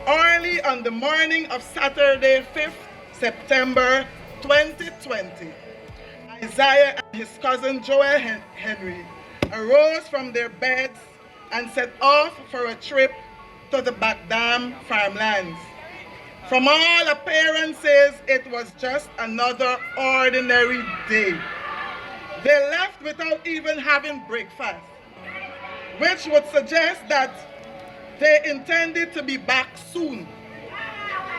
Early on the morning of Saturday, 5th September 2020, Isaiah and his cousin Joel Henry arose from their beds and set off for a trip to the Backdam farmlands. From all appearances, it was just another ordinary day. They left without even having breakfast, which would suggest that they intended to be back soon.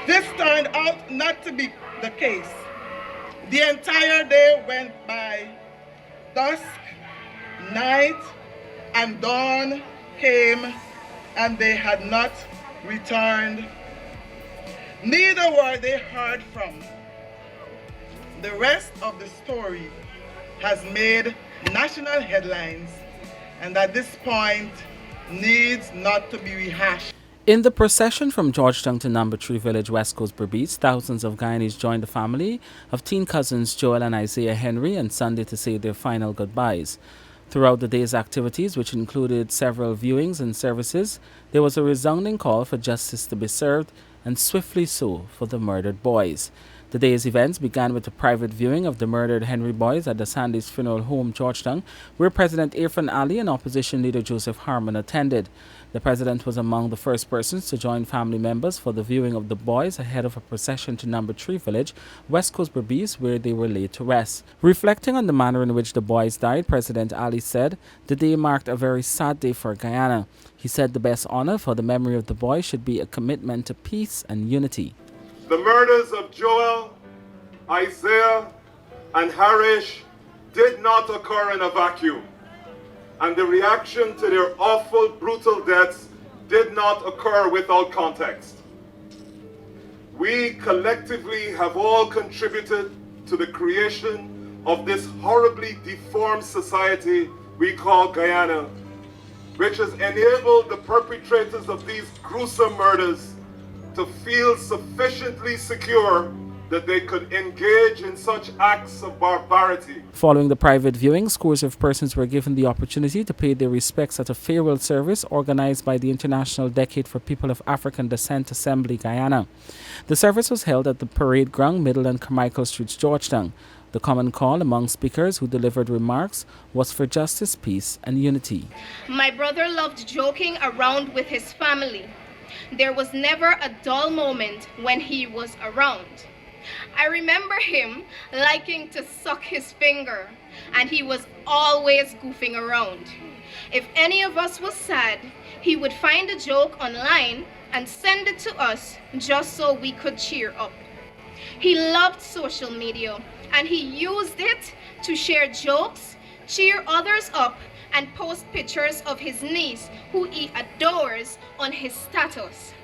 This turned out not to be the case. The entire day went by. Dusk, night, and dawn came, and they had not returned. Neither were they heard from. The rest of the story has made national headlines, and at this point needs not to be rehashed. In the procession from Georgetown to Number 3 Village, West Coast Berbice, thousands of Guyanese joined the family of teen cousins Joel and Isaiah Henry on Sunday to say their final goodbyes. Throughout the day's activities, which included several viewings and services, there was a resounding call for justice to be served, and swiftly so, for the murdered boys. The day's events began with a private viewing of the murdered Henry boys at the Sandys Funeral Home, Georgetown, where President Irfan Ali and opposition leader Joseph Harmon attended. The president was among the first persons to join family members for the viewing of the boys ahead of a procession to Number 3 Village, West Coast Berbice, where they were laid to rest. Reflecting on the manner in which the boys died, President Ali said, "The day marked a very sad day for Guyana." He said the best honor for the memory of the boys should be a commitment to peace and unity. The murders of Joel, Isaiah, and Harish did not occur in a vacuum, and the reaction to their awful, brutal deaths did not occur without context. We collectively have all contributed to the creation of this horribly deformed society we call Guyana, which has enabled the perpetrators of these gruesome murders to feel sufficiently secure that they could engage in such acts of barbarity. Following the private viewing, scores of persons were given the opportunity to pay their respects at a farewell service organized by the International Decade for People of African Descent Assembly Guyana. The service was held at the Parade Ground, Middle and Carmichael Streets, Georgetown. The common call among speakers who delivered remarks was for justice, peace, and unity. My brother loved joking around with his family. There was never a dull moment when he was around. I remember him liking to suck his finger, and he was always goofing around. If any of us was sad, he would find a joke online and send it to us just so we could cheer up. He loved social media, and he used it to share jokes, cheer others up, and post pictures of his niece, who he adores, on his status.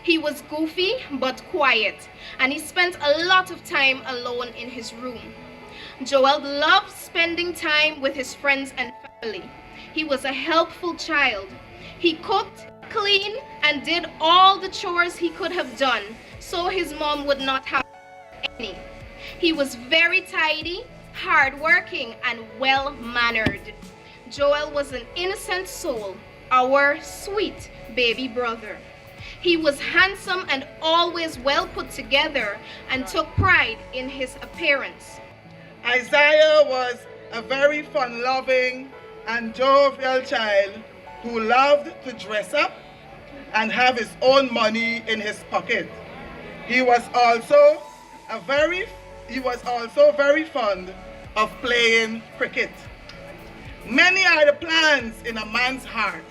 He was goofy but quiet, and he spent a lot of time alone in his room. Joel loved spending time with his friends and family. He was a helpful child. He cooked, cleaned, and did all the chores he could have done, so his mom would not have any. He was very tidy, hardworking, and well-mannered. Joel was an innocent soul, our sweet baby brother. He was handsome and always well put together and took pride in his appearance. Isaiah was a very fun-loving and jovial child who loved to dress up and have his own money in his pocket. He was also very fond of playing cricket. Many are the plans in a man's heart,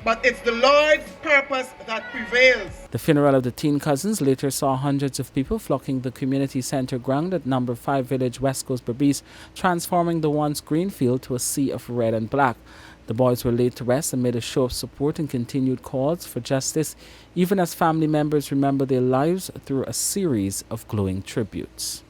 but it's the Lord's purpose that prevails. The funeral of the teen cousins later saw hundreds of people flocking the community center ground at Number 5 Village, West Coast Berbice, transforming the once green field to a sea of red and black. The boys were laid to rest amid a show of support and continued calls for justice, even as family members remember their lives through a series of glowing tributes.